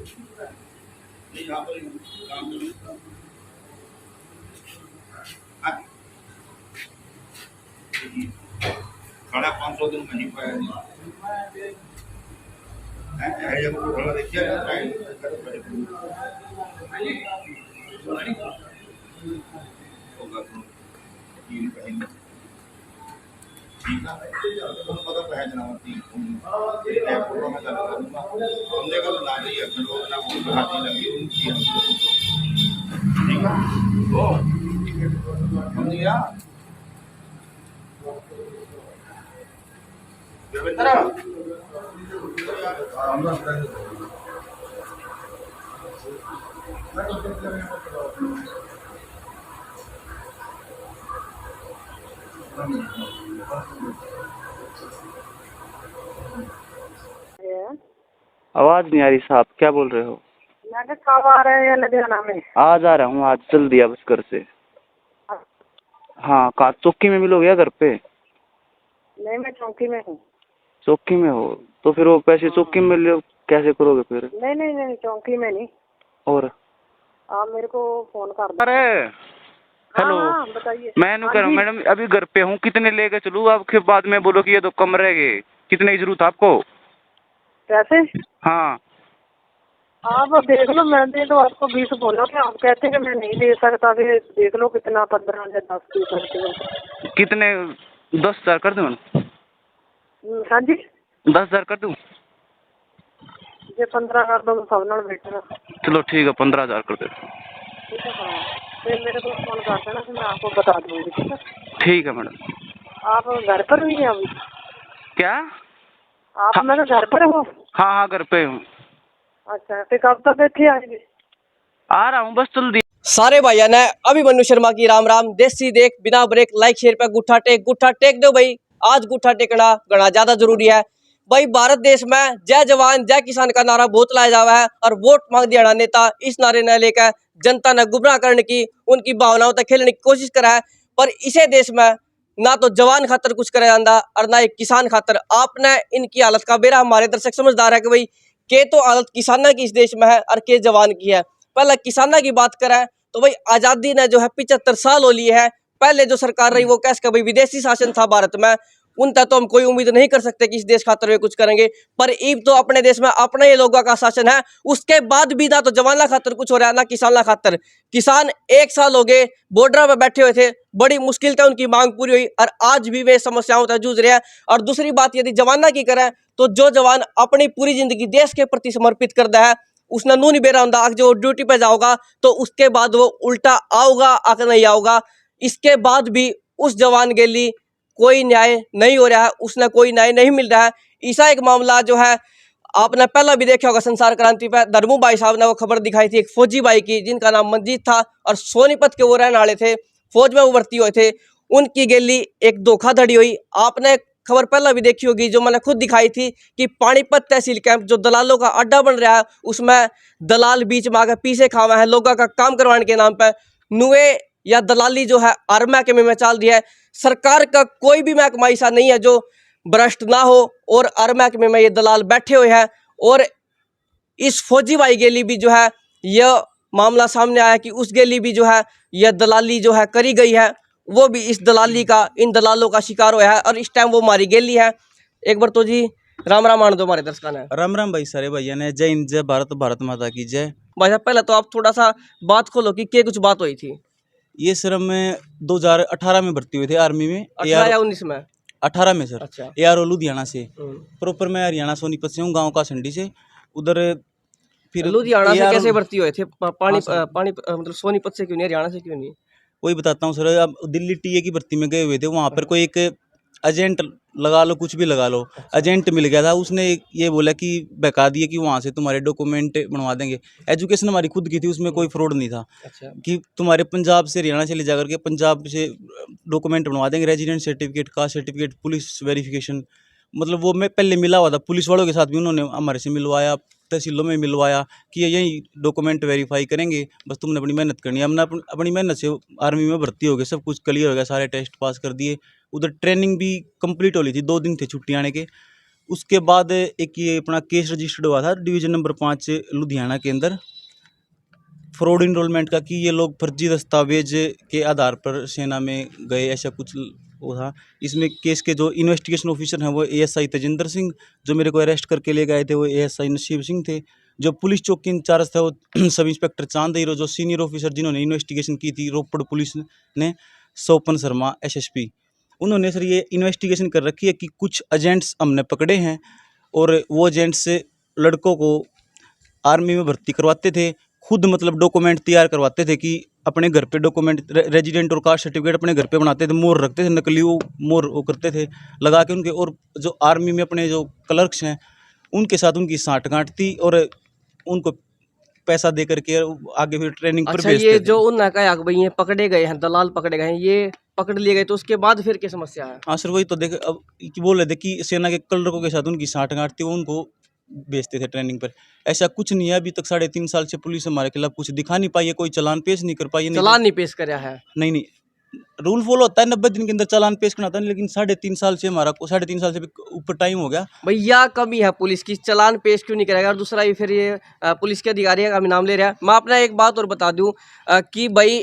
नहीं यहाँ पर काम तो नहीं था। हाँ? साढ़े 500 दिन नहीं पाया है जब थोड़ा देखिए होगा तो ठीक है पता पहनना होती है फोटो में चला करूँगा हमने कल ना लिया लोग ना वो हाथी लगी उनकी ठीक है ओ हमने क्या आवाज नहीं आ रही साहब, क्या बोल रहे हो? मैं कब आ रहे हैं लुधियाना में? आज आ रहा हूँ, आज चल दिया बस घर से। हाँ, कहा चौकी में मिलोगे या घर पे? नहीं, मैं चौकी में हूँ। चौकी में हो तो फिर वो पैसे चौकी में मिल कैसे करोगे फिर? नहीं नहीं नहीं, चौकी में नहीं। और आप मेरे को फोन कर दो। अरे हेलो, हाँ, बताइए। मैं कह रहा हूँ मैडम अभी घर पे हूँ, कितने लेके चलूँ? आपके बाद में बोलो कि ये तो कम रह गए, कितने की जरूरत आपको? पैसे हाँ आप देख लो, मैं दे दो आपको 20 बोला कि आप कहते हैं कि मैं नहीं दे सकता, फिर देख लो कितना 15 या 10 की करते। कितने? 10,000 कर दूँ? हाँ जी, 10,000 कर दूँ? ये 15 कर दो सब नाल बेटर। चलो ठीक है, 15,000 कर दे। ठीक है, हाँ फिर मेरे को फोन कर देना, फिर मैं आपको बता दूंगी। ठीक है, ठीक है मैडम। आप घर पर ही हैं अभी? क्या? आप हाँ। मेरे घर पर हो? हाँ हाँ, घर पे हूँ। अच्छा, फिर कब तक इतने आएंगे? आ रहा हूँ, बस जल्दी। सारे भाइया ने अभिमन्यु शर्मा की राम राम। देसी देख बिना ब्रेक, लाइक शेयर पे गुट्ठा टेक दो भाई। आज गुट्ठा टेकना घना ज्यादा जरूरी है भाई। भारत देश में जय जवान जय किसान का नारा बहुत लाया जावा है और वोट मांग दिया नेता इस नारे ने लेकर जनता ने गुमराह करने की, उनकी भावनाओं तक खेलने की कोशिश करा है। पर इसे देश में ना तो जवान खातर कुछ करा जाता और ना एक किसान खातर। आपने इनकी हालत का बेरा हमारे दर्शक समझदार है कि भाई के तो हालत किसाना की इस देश में है और के जवान की है। पहले किसाना की बात करें तो भाई आजादी ने जो है 75 साल हो लिए है। पहले जो सरकार रही वो कैसे भाई विदेशी शासन था भारत में, उन तक तो हम कोई उम्मीद नहीं कर सकते कि इस देश खातर वे कुछ करेंगे। पर ईब तो अपने देश में अपने ही लोगों का शासन है, उसके बाद भी ना तो जवाना खातर कुछ हो रहा है ना किसाना खातर। किसान 1 साल हो गए बॉर्डर पर बैठे हुए थे, बड़ी मुश्किल से उनकी मांग पूरी हुई और आज भी वे समस्याओं से जूझ रहे हैं। और दूसरी बात यदि जवाना की करें तो जो जवान अपनी पूरी जिंदगी देश के प्रति समर्पित करता है उसने नू नहीं बेरा होता। अगर जो ड्यूटी पे जाओगा तो उसके बाद वो उल्टा आओगा आकर नहीं आओगा। इसके बाद भी उस जवान के लिए कोई न्याय नहीं हो रहा है, उसने कोई न्याय नहीं मिल रहा है। ऐसा एक मामला जो है आपने पहला भी देखा होगा संसार क्रांति पे, धर्मू भाई साहब ने वो खबर दिखाई थी एक फौजी भाई की जिनका नाम मंजीत था और सोनीपत के वो रहने वाले थे, फौज में वो भर्ती हुए थे। उनकी गैली एक धोखाधड़ी हुई। आपने खबर पहला भी देखी होगी जो मैंने खुद दिखाई थी कि पानीपत तहसील कैंप जो दलालों का अड्डा बन रहा है उसमें दलाल बीच में आकर पीछे खावा है लोगों का काम करवाने के नाम पर। नुए या दलाली जो है हर महकमे में चल दिया है। सरकार का कोई भी महकमा ऐसा नहीं है जो भ्रष्ट ना हो और हर महकमे में ये दलाल बैठे हुए हैं। और इस फौजी भाई के लिए भी जो है यह मामला सामने आया कि उस के लिए भी जो है यह दलाली जो है करी गई है, वो भी इस दलाली का इन दलालों का शिकार हुआ है और इस टाइम वो मारी गेली है। एक बार तो जी राम राम मान दो हमारे दर्शकों ने। राम राम भाई, सारे भैया ने जय हिंद, जय भारत, भारत माता की जय। भाई साहब पहले तो आप थोड़ा सा बात खोलो कि क्या कुछ बात हुई थी। ये सर मैं 2018 में भर्ती हुए थे आर्मी में। 18 या 19 में? 18 में सर। अच्छा। ARO लुधियाना से। प्रॉपर मैं हरियाणा सोनीपत से हूँ, गांव का संडी से। उधर फिर लुधियाना से ARO कैसे भर्ती हुए थे? पानी हाँ पानी मतलब सोनीपत से क्यों नहीं, हरियाणा से क्यों नहीं? वही बताता हूँ सर। अब दिल्ली TA की भर्ती में गए हुए थे, वहाँ पर कोई एक एजेंट लगा लो, कुछ भी लगा लो, एजेंट मिल गया था। उसने ये बोला कि बहका दिए कि वहाँ से तुम्हारे डॉक्यूमेंट बनवा देंगे। एजुकेशन हमारी खुद की थी, उसमें कोई फ्रॉड नहीं था। अच्छा। कि तुम्हारे पंजाब से हरियाणा से ले जा करके पंजाब से डॉक्यूमेंट बनवा देंगे, resident certificate, caste certificate, police verification. मतलब वो मैं पहले मिला हुआ था पुलिस वालों के साथ भी, उन्होंने हमारे से मिलवाया, तहसीलों में मिलवाया कि यही डॉक्यूमेंट वेरीफाई करेंगे, बस तुमने अपनी मेहनत करनी है। हमने अपनी मेहनत से आर्मी में भर्ती हो गए, सब कुछ क्लियर हो गया, सारे टेस्ट पास कर दिए। उधर ट्रेनिंग भी कंप्लीट हो ली थी, 2 दिन थे छुट्टी आने के। उसके बाद एक ये अपना केस रजिस्टर्ड हुआ था डिवीज़न नंबर 5 लुधियाना के अंदर फ्रॉड इनरोलमेंट का, कि ये लोग फर्जी दस्तावेज के आधार पर सेना में गए, ऐसा कुछ वो था। इसमें केस के जो इन्वेस्टिगेशन ऑफिसर हैं वो ASI तेजिंदर सिंह, जो मेरे को अरेस्ट करके ले गए थे वो ASI नसीब सिंह थे, जो पुलिस चौकी इंचार्ज था वो सब इंस्पेक्टर चांद हीरो, जो सीनियर ऑफिसर जिन्होंने इन्वेस्टिगेशन की थी रोपड़ पुलिस ने सोपन शर्मा SSP। उन्होंने सर ये इन्वेस्टिगेशन कर रखी है कि कुछ एजेंट्स हमने पकड़े हैं और वो एजेंट्स लड़कों को आर्मी में भर्ती करवाते थे, खुद मतलब डॉक्यूमेंट तैयार करवाते थे कि अपने घर पे डॉक्यूमेंट रेजिडेंट और कास्ट सर्टिफिकेट अपने घर पे बनाते थे, मोहर रखते थे, नकली वो मोहर वो करते थे लगा के उनके, और जो आर्मी में अपने जो क्लर्क्स हैं उनके साथ उनकी साठगांठ थी और उनको पैसा दे करके आगे फिर ट्रेनिंग पर अच्छा, भेजते ये थे। जो उन्होंने कहा कि भाई ये पकड़े गए हैं, दलाल पकड़े गए हैं, ये पकड़ लिए गए, तो उसके बाद फिर क्या समस्या है? हाँ सर, वही तो देख, अब बोल रहे थे कि सेना के क्लर्कों के साथ उनकी साठगांठ थी, वो उनको भेजते थे ट्रेनिंग पर। ऐसा कुछ नहीं है, अभी तक 3.5 साल से पुलिस हमारे खिलाफ कुछ दिखा नहीं पाई है, कोई चालान पेश नहीं कर पाई है। चालान नहीं पेश कराया है? नहीं, रूल फॉलो होता है 90 दिन के अंदर चालान पेश करना होता है, लेकिन 3.5 साल से हमारा 3.5 साल से भी ऊपर टाइम हो गया। भैया कमी है पुलिस की, चालान पेश क्यों नहीं करेगा? और दूसरा ये फिर ये पुलिस के अधिकारी का भी नाम ले रहा है। मैं अपना एक बात और बता दूं कि भाई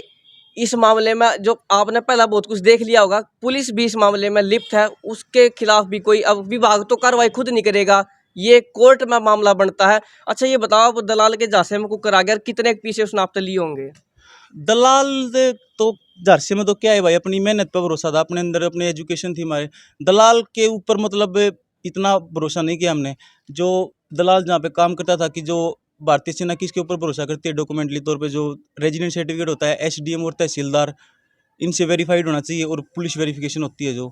इस मामले में जो आपने पहला बहुत कुछ देख लिया होगा, पुलिस भी इस मामले में लिप्त है, उसके खिलाफ भी कोई अब विभाग तो कार्रवाई खुद नहीं करेगा, ये कोर्ट में मामला बनता है। अच्छा ये बताओ, आप दलाल के झांसे में कुकर आ गया, कितने पीछे उसने आप लिए होंगे? दलाल तो झांसे में तो क्या है भाई, अपनी मेहनत पर भरोसा था, अपने अंदर अपनी एजुकेशन थी हमारे। दलाल के ऊपर मतलब इतना भरोसा नहीं किया हमने। जो दलाल जहाँ पे काम करता था, कि जो भारतीय सेना किसके ऊपर भरोसा करती है डॉक्यूमेंटली तौर पे, जो रेजिडेंट सर्टिफिकेट होता है SDM और तहसीलदार, इनसे वेरीफाइड होना चाहिए, और पुलिस वेरिफिकेशन होती है जो,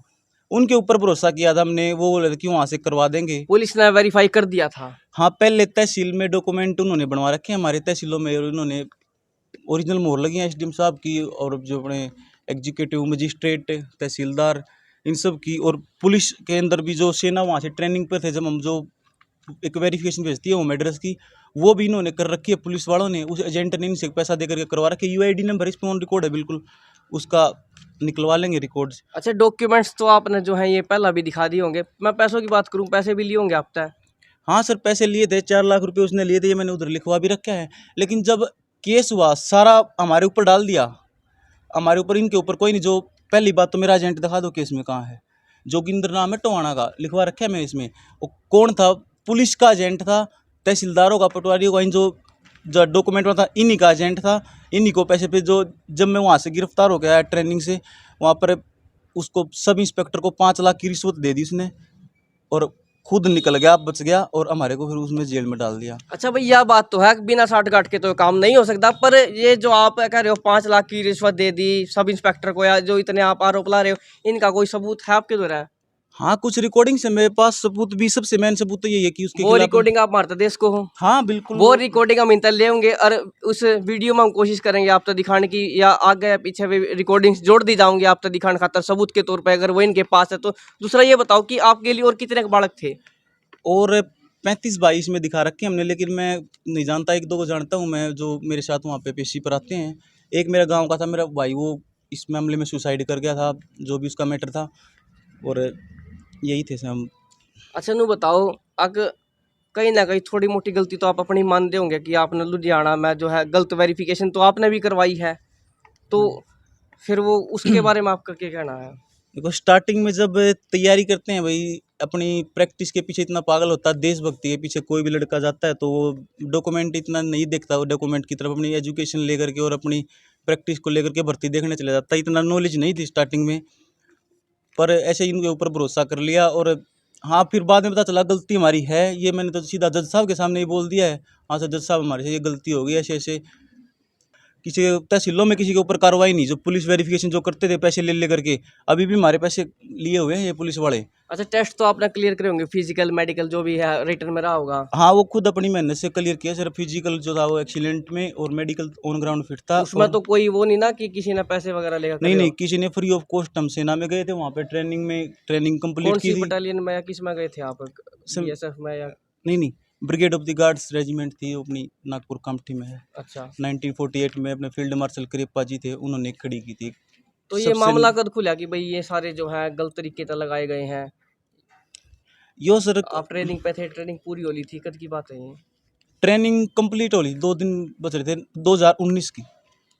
उनके ऊपर भरोसा किया था हमने। वो बोले थे कि वहाँ से करवा देंगे। पुलिस ने वेरीफाई कर दिया था? हाँ, पहले तहसील में डॉक्यूमेंट उन्होंने बनवा रखे हैं हमारे तहसीलों में, और उन्होंने ओरिजिनल मोहर लगी है SDM साहब की, और जो अपने एग्जीक्यूटिव मजिस्ट्रेट तहसीलदार इन सब की, और पुलिस के अंदर भी जो सेना वहाँ से ट्रेनिंग पे थे, जब हम जो एक वेरिफिकेशन भेजती है होम एड्रेस की, वो भी इन्होंने कर रखी है पुलिस वालों ने। उस एजेंट ने इनसे पैसा दे करके करवा रखे। UID नंबर इस पर ऑन रिकॉर्ड है, बिल्कुल उसका निकलवा लेंगे रिकॉर्ड्स। अच्छा, डॉक्यूमेंट्स तो आपने जो है ये पहला भी दिखा दिए होंगे। मैं पैसों की बात करूं, पैसे भी लिए होंगे आप तय? हाँ सर, पैसे लिए थे, 4 लाख रुपए उसने लिए थे, ये मैंने उधर लिखवा भी रखा है। लेकिन जब केस हुआ, सारा हमारे ऊपर डाल दिया, हमारे ऊपर, इनके ऊपर कोई नहीं। जो पहली बात तो मेरा एजेंट दिखा दो केस में कहाँ है, जोगिंदर नाम है, टोहाना का, लिखवा रखा है मैंने इसमें। वो कौन था? पुलिस का एजेंट था, तहसीलदारों का, पटवारियों का, इन जो डॉक्यूमेंट में था इन्हीं का एजेंट था। इन्हीं को पैसे पे, जो जब मैं वहाँ से गिरफ्तार हो गया ट्रेनिंग से, वहाँ पर उसको सब इंस्पेक्टर को 5 लाख की रिश्वत दे दी उसने, और खुद निकल गया, बच गया, और हमारे को फिर उसमें जेल में डाल दिया। अच्छा भाई, यह बात तो है कि बिना साठगांठ के तो काम नहीं हो सकता, पर ये जो आप कह रहे हो 5 लाख की रिश्वत दे दी सब इंस्पेक्टर को, या जो इतने आप आरोप ला रहे हो, इनका कोई सबूत है आपके द्वारा? हाँ, कुछ रिकॉर्डिंग से मेरे पास सबूत भी, सबसे मेन सबूत तो यही है कि उसके वो खिलाफ। रिकॉर्डिंग आप भारत देश को हो? हाँ बिल्कुल, वो रिकॉर्डिंग हम इंटर ले होंगे, और उस वीडियो में हम कोशिश करेंगे आप तो दिखाने की, या आगे या पीछे भी रिकॉर्डिंग्स जोड़ दी जाऊंगी आप तो दिखाने खातर सबूत के तौर पर, अगर वो इनके पास है तो। दूसरा ये बताओ कि आपके लिए और कितने बालक थे? और 35-22 में दिखा रखे हमने, लेकिन मैं नहीं जानता, 1-2 को जानता हूँ मैं, जो मेरे साथ वहाँ पे पेशी पर आते हैं। एक मेरा गांव का था मेरा भाई, वो इस मामले में सुसाइड कर गया था, जो भी उसका मैटर था, और यही थे सब हम। अच्छा नू बताओ, अगर कहीं ना कहीं थोड़ी मोटी गलती तो आप अपनी मानते होंगे कि आपने लुधियाना में जो है गलत वेरिफिकेशन तो आपने भी करवाई है, तो फिर वो उसके बारे में आपका क्या कहना है? देखो, स्टार्टिंग में जब तैयारी करते हैं भाई, अपनी प्रैक्टिस के पीछे इतना पागल होता है, देशभक्ति के पीछे कोई भी लड़का जाता है, तो वो डॉक्यूमेंट इतना नहीं देखता, वो डॉक्यूमेंट की तरफ अपनी एजुकेशन लेकर के और अपनी प्रैक्टिस को लेकर के भर्ती देखने चले जाता है। इतना नॉलेज नहीं थी स्टार्टिंग में, पर ऐसे ही इनके ऊपर भरोसा कर लिया। और हाँ, फिर बाद में पता चला गलती हमारी है, ये मैंने तो सीधा जज साहब के सामने ही बोल दिया है। हाँ सर, जज साहब हमारे से ये गलती हो गई, ऐसे ऐसे। किसी तहसीलों में किसी के ऊपर कार्रवाई नहीं, जो पुलिस वेरिफिकेशन जो करते थे पैसे ले ले करके, अभी भी हमारे पैसे लिए हुए हैं ये पुलिस वाले। अच्छा, टेस्ट तो आपने क्लियर करे होंगे, फिजिकल मेडिकल जो भी है रिटर्न में रहा होगा? हाँ, वो खुद अपनी मेहनत से क्लियर किया सर। फिजिकल जो था वो एक्सीलेंट में, और मेडिकल ऑन ग्राउंड फिट था। उसमें तो कोई वो नहीं ना कि किसी ने पैसे वगैरह लेकर? नहीं, किसी ने फ्री ऑफ कॉस्ट, हम सेना में गए थे, वहाँ पे ट्रेनिंग कौन कंप्लीट की सी थी। बटालियन में या किस में गए थे आप? BSF में या? नहीं, brigade of the guards regiment थी, वो अपनी नागपुर कामठी में है। अच्छा, 1948 में अपने फील्ड मार्शल करियप्पा जी थे, उन्होंने खड़ी की थी। तो ये सबसे मामला कब खुला कि भाई ये सारे जो है गलत तरीके से लगाए गए हैं? यो सर आप ट्रेनिंग पे थे, ट्रेनिंग पूरी होली थी, कद की बात है ये? ट्रेनिंग कंप्लीट हो रही, 2 दिन बच रहे थे 2019 की।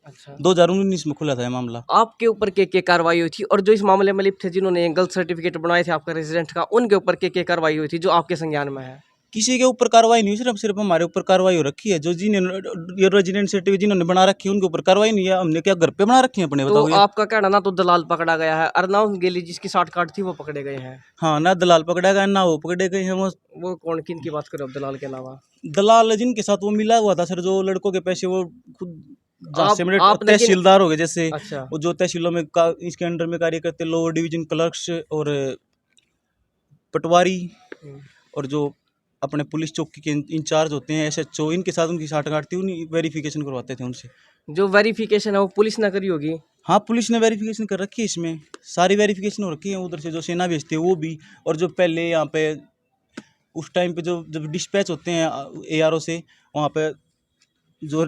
अच्छा, 2019 में खुला था ये मामला। आपके ऊपर क्या कार्रवाई हुई थी, और जो इस मामले में लिप्त थे जिन्होंने गलत सर्टिफिकेट बनवाए थे आपका रेजिडेंट का, उनके ऊपर क्या कार्रवाई हुई थी जो आपके संज्ञान में है? किसी के ऊपर कार्रवाई नहीं हुई, सिर्फ हमारे ऊपर कार्रवाई हो रखी है। जो जिन्होंने रेजिडेंट सर्टिफिकेट जिन्होंने बना रखी है उनके ऊपर कार्रवाई नहीं है। हमने क्या घर पे बना रखी है अपने, तो बताओ ये? आपका कहना ना तो दलाल पकड़ा गया है, अर्नाउल गेली जिसकी 60 कार्ड थी वो पकड़े गए हैं। हाँ, ना दलाल पकड़ा गया ना वो पकड़े गए हैं। वो कौन, किन की बात करो अब दलाल के अलावा? दलाल जिनके साथ वो मिला हुआ था सर, जो लड़कों के पैसे वो खुद आप लेकिन तहसीलदार हो गए जैसे, अच्छा, वो जो तहसीलों में इसके अंडर में कार्य करते, लोअर डिवीजन क्लर्क्स और पटवारी, और जो अपने पुलिस चौकी के इंचार्ज होते हैं SHO, इनके साथ उनकी साठगांठ थी, उन्हीं वेरिफिकेशन करवाते थे उनसे। जो वेरिफिकेशन है वो पुलिस ने करी होगी? हाँ, पुलिस ने वेरिफिकेशन कर रखी है, इसमें सारी वेरिफिकेशन हो रखी है। उधर से जो सेना भेजती है वो भी, और जो पहले यहाँ पे उस टाइम पे जो जब डिस्पैच होते हैं ARO से, वहाँ पे जो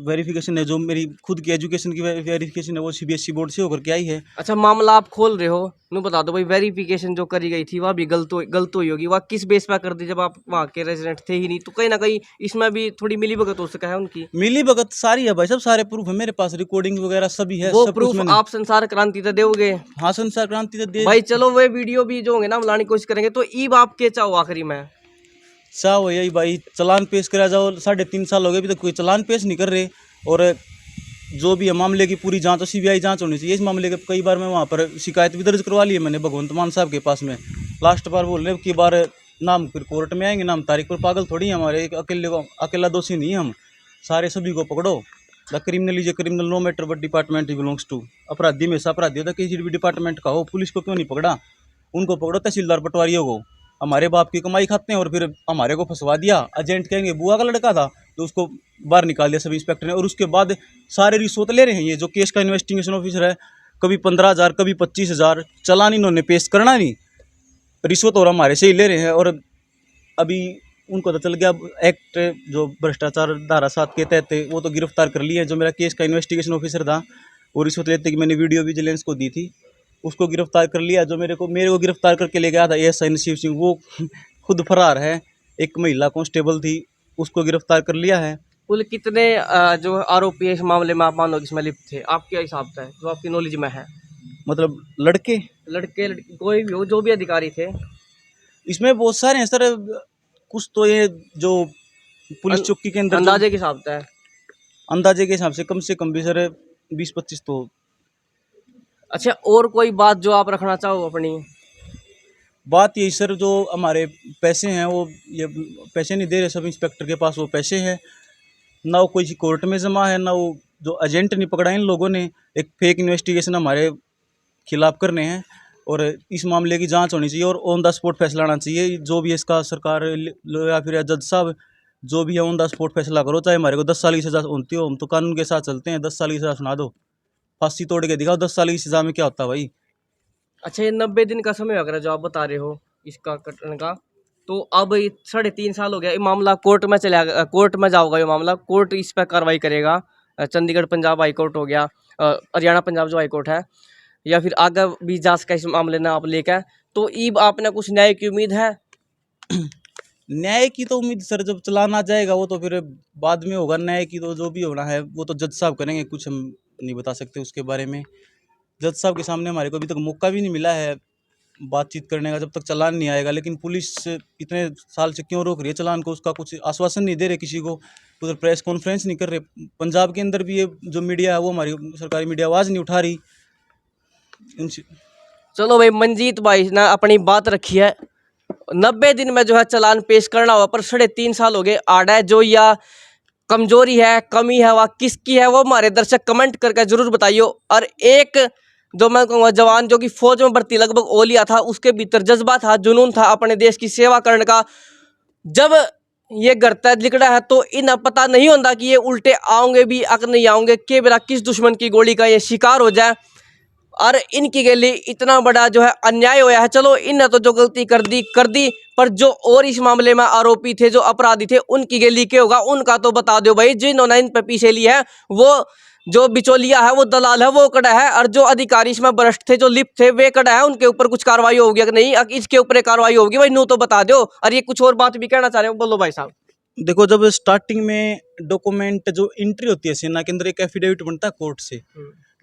वेरिफिकेशन है, जो मेरी खुद की एजुकेशन की वेरिफिकेशन है, वो CBSE बोर्ड से होकर के आई है। अच्छा, मामला आप खोल रहे हो, नू बता दो भाई, वेरिफिकेशन जो करी गई थी वह भी गलत हुई होगी। वह किस बेस पर कर दी, जब आप वहाँ के रेजिडेंट थे ही नहीं? तो कहीं ना कहीं इसमें भी थोड़ी मिली भगत हो सका है उनकी। मिली भगत सारी है भाई, सब सारे प्रूफ है मेरे पास, रिकॉर्डिंग वगैरह सभी है। वो सब कुछ प्रूफ मैंने, आप संसार क्रांति तो दोगे? हाँ, संसार क्रांति तो दे। भाई चलो, वे वीडियो भी जो होंगे ना हम लाने की कोशिश करेंगे। तो ईब आप के चाहो आखिरी में? चाहो यही भाई, चलान पेश करा जाओ। 3.5 साल हो गए अभी तक कोई चलान पेश नहीं कर रहे। और जो भी है मामले की पूरी जांच और CBI जांच होनी चाहिए इस मामले के। कई बार मैं वहाँ पर शिकायत भी दर्ज करवा ली है मैंने भगवंत मान साहब के पास में। लास्ट बार बोल रहे कि बार नाम फिर कोर्ट में आएंगे, नाम तारीख पर। पागल थोड़ी है हमारे, एक अकेला दोषी नहीं है हम, सारे सभी को पकड़ो। The criminal is a criminal no matter what department he belongs to. अपराधी में से अपराधी होता, किसी भी डिपार्टमेंट का हो। पुलिस को क्यों नहीं पकड़ा? उनको पकड़ो, तहसीलदार पटवारियों को। हमारे बाप की कमाई खाते हैं और फिर हमारे को फंसवा दिया। एजेंट कहेंगे बुआ का लड़का था, तो उसको बाहर निकाल दिया सब इंस्पेक्टर ने। और उसके बाद सारे रिश्वत ले रहे हैं ये जो केस का इन्वेस्टिगेशन ऑफिसर है। कभी 15,000, कभी 25,000। चालान इन्होंने पेश करना नहीं, रिश्वत और हमारे से ही ले रहे हैं। और अभी उनको तो चल गया एक्ट, जो भ्रष्टाचार धारा 7 के तहत वो तो गिरफ्तार कर लिया। जो मेरा केस का इन्वेस्टिगेशन ऑफिसर था वो रिश्वत लेते कि मैंने वीडियो विजिलेंस को दी थी, उसको गिरफ्तार कर लिया। जो मेरे को गिरफ्तार करके ले गया था ASI नसीब सिंह, वो खुद फरार है। एक महिला कांस्टेबल थी, उसको गिरफ्तार कर लिया है। कुल कितने जो आरोपी इस मामले में आप मानो इसमें लिप्त थे, आपके हिसाब से जो आपकी नॉलेज में है? मतलब लड़के लड़के कोई भी हो, जो भी अधिकारी थे? इसमें बहुत सारे हैं सर। कुछ तो ये जो पुलिस चौकी के अंदर अंदाजे के हिसाब से? अंदाजे के हिसाब से कम भी सर 20-25 तो। अच्छा, और कोई बात जो आप रखना चाहो अपनी? बात यही सर, जो हमारे पैसे हैं वो ये पैसे नहीं दे रहे। सब इंस्पेक्टर के पास वो पैसे हैं, ना वो कोई कोर्ट में जमा है, ना वो जो एजेंट नहीं पकड़ा इन लोगों ने। एक फेक इन्वेस्टिगेशन हमारे खिलाफ करने हैं और इस मामले की जांच होनी चाहिए और ऑन द स्पॉट फैसला आना चाहिए। जो भी इसका सरकार या फिर जज साहब जो भी है ऑन द स्पॉट फैसला करो। चाहे हमारे को 10 साल की सज़ा होती हो, हम तो कानून के साथ चलते हैं। 10 साल की सज़ा सुना दो, फांसी तोड़ के दिखाओ। 10 साल की सज़ा में क्या होता है भाई? अच्छा, ये 90 दिन का समय वगैरह जो आप बता रहे हो इसका कटने का, तो अब 3.5 साल हो गया, ये मामला कोर्ट में चला गया, कोर्ट में जाओगा ये मामला, कोर्ट इस पर कार्रवाई करेगा। चंडीगढ़ पंजाब हाई कोर्ट हो गया, हरियाणा पंजाब जो हाई कोर्ट है, या फिर आगे भी जांच का इस मामले में आप लेकर, तो ईब आपने कुछ न्याय की उम्मीद है? न्याय की तो उम्मीद सर, जब चलान आ जाएगा वो तो फिर बाद में होगा। न्याय की तो जो भी होना है वो तो जज साहब करेंगे, कुछ हम नहीं बता सकते उसके बारे में। जज साहब के सामने हमारे को अभी तक मौका भी नहीं मिला है बातचीत करने का, जब तक चलान नहीं आएगा। लेकिन पुलिस इतने साल से क्यों रोक रही है चलान को, उसका कुछ आश्वासन नहीं दे रहे किसी को। उधर प्रेस कॉन्फ्रेंस नहीं कर रहे। पंजाब के अंदर भी ये जो मीडिया है वो हमारी सरकारी मीडिया आवाज़ नहीं उठा रही। चलो भाई, मंजीत भाई ने अपनी बात रखी है। 90 दिन में जो है चलान पेश करना होगा, पर 3.5 साल हो गए। आड़ा है जो या कमजोरी है, कमी है, वह किसकी है, वो हमारे दर्शक कमेंट करके जरूर बताइयो। और एक जो मैं कहूँगा जवान जो कि फौज में भर्ती लगभग हो लिया था, उसके भीतर जज्बा था, जुनून था अपने देश की सेवा करने का। जब ये गरता लिकड़ा है तो इन्हें पता नहीं होता कि ये उल्टे आऊँगे भी अगर नहीं आऊँगे, के बेरा किस दुश्मन की गोली का ये शिकार हो जाए। और इनकी गली इतना बड़ा जो है अन्याय होया है। चलो, इन्हें तो जो गलती कर दी, पर जो और इस मामले में आरोपी थे, जो अपराधी थे, उनकी गली क्या होगा उनका तो बता दो भाई। जिन्होंने इन पे पीछे ली है वो जो बिचौलिया है, वो दलाल है, वो कड़ा है, और जो अधिकारी इसमें भ्रष्ट थे, जो लिप्त थे, वे कड़ा है, उनके ऊपर कुछ कार्रवाई होगी कि नहीं, इसके ऊपर कार्रवाई होगी भाई, नू तो बता दो। और ये कुछ और बात भी कहना चाह रहे हो, बोलो भाई साहब। देखो, जब स्टार्टिंग में डॉक्यूमेंट जो एंट्री होती है सेना के अंदर, एक एफिडेविट बनता है कोर्ट से,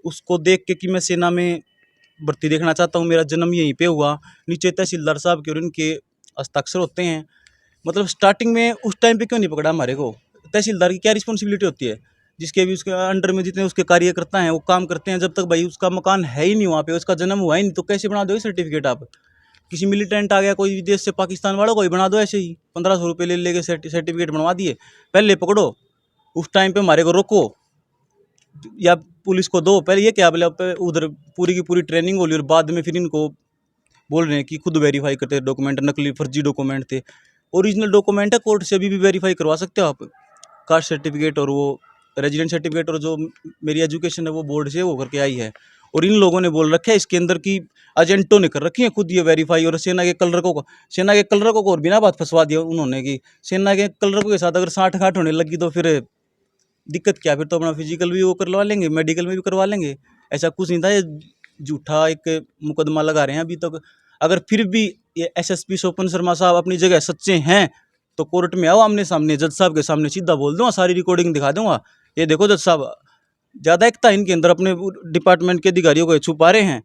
उसको देख के कि मैं सेना में भर्ती देखना चाहता हूँ, मेरा जन्म यहीं पे हुआ, नीचे तहसीलदार साहब के और इनके हस्ताक्षर होते हैं। मतलब स्टार्टिंग में उस टाइम पे क्यों नहीं पकड़ा हमारे को? तहसीलदार की क्या रिस्पॉन्सिबिलिटी होती है? जिसके भी उसके अंडर में जितने उसके कार्यकर्ता हैं वो काम करते हैं, जब तक भाई उसका मकान है ही नहीं वहाँ पे, उसका जन्म हुआ ही नहीं, तो कैसे बना दो सर्टिफिकेट आप? किसी मिलिटेंट आ गया कोई विदेश से, पाकिस्तान वालों को ही बना दो ऐसे ही, 1500 रुपये ले लेके सर्टिफिकेट बनवा दिए। पहले पकड़ो, उस टाइम पे हमारे को रोको या पुलिस को दो, पहले ये क्या बोले, उधर पूरी की पूरी ट्रेनिंग हो ली और बाद में फिर इनको बोल रहे हैं कि खुद वेरीफाई करते डॉक्यूमेंट, नकली फर्जी डॉक्यूमेंट थे। ओरिजिनल डॉक्यूमेंट है, कोर्ट से अभी भी वेरीफाई करवा सकते हो आप, कास्ट सर्टिफिकेट और वो रेजिडेंट सर्टिफिकेट, और जो मेरी एजुकेशन है वो बोर्ड से वो करके आई है। और इन लोगों ने बोल रखा है इसके अंदर की एजेंटों ने कर रखी है खुद ये वेरीफाई, और सेना के क्लर्कों को और बिना बात फंसवा दिया उन्होंने कि सेना के क्लर्कों के साथ अगर साठ गांठ होने लगी तो फिर दिक्कत क्या, फिर तो अपना फिजिकल भी वो करवा लेंगे, मेडिकल में भी करवा लेंगे। ऐसा कुछ नहीं था, ये झूठा एक मुकदमा लगा रहे हैं अभी तक। अगर फिर भी ये एसएसपी स्वपन शर्मा साहब अपनी जगह सच्चे हैं तो कोर्ट में आओ, आमने सामने जज साहब के सामने सीधा बोल दूंगा, सारी रिकॉर्डिंग दिखा दूंगा। ये देखो जज साहब, ज़्यादा एकता इनके अंदर, अपने डिपार्टमेंट के अधिकारियों को छुपा रहे हैं।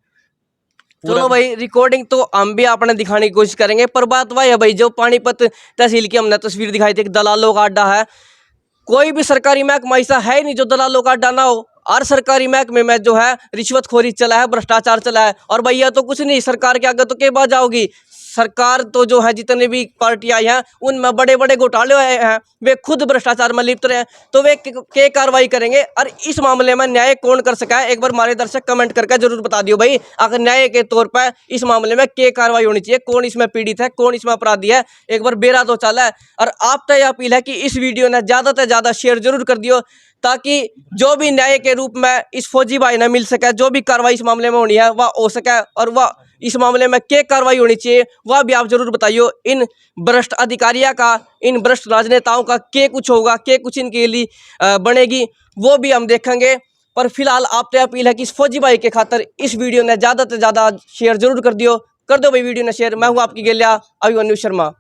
चलो भाई, रिकॉर्डिंग तो हम भी आपने दिखाने की कोशिश करेंगे, पर बात वह है भाई, जो पानीपत तहसील की हमने तस्वीर दिखाई थी, दलालों का अड्डा है। कोई भी सरकारी महकमा ऐसा है नहीं जो दलालों का अड्डा ना हो। हर सरकारी महकमे में जो है रिश्वतखोरी चला है, भ्रष्टाचार चला है। और भैया तो कुछ नहीं, सरकार के आगे तो के बात जाओगी। सरकार तो जो है जितने भी पार्टी आई हैं उनमें बड़े बड़े घोटाले हुए हैं, वे खुद भ्रष्टाचार में लिप्त रहे हैं, तो वे के कार्रवाई करेंगे। और इस मामले में न्याय कौन कर सका है, एक बार हमारे दर्शक कमेंट करके जरूर बता दियो भाई। अगर न्याय के तौर पर इस मामले में के कार्रवाई होनी चाहिए, कौन इसमें पीड़ित है, कौन इसमें अपराधी है, एक बार बेरा तो चला है। और आप तो यह अपील है कि इस वीडियो ने ज़्यादा से ज़्यादा शेयर जरूर कर दियो, ताकि जो भी न्याय के रूप में इस फौजी भाई ने मिल सके, जो भी कार्रवाई इस मामले में होनी है वह हो सके, और वह इस मामले में क्या कार्रवाई होनी चाहिए वह भी आप जरूर बताइए। इन भ्रष्ट अधिकारियों का, इन भ्रष्ट राजनेताओं का क्या कुछ होगा, क्या कुछ इनके लिए बनेगी, वो भी हम देखेंगे। पर फिलहाल आपसे अपील है कि इस फौजी भाई के खातर इस वीडियो ने ज़्यादा से ज़्यादा शेयर जरूर कर दियो। कर दो भाई वीडियो ने शेयर। मैं हूँ आपकी गेलिया अभिमन्यु शर्मा।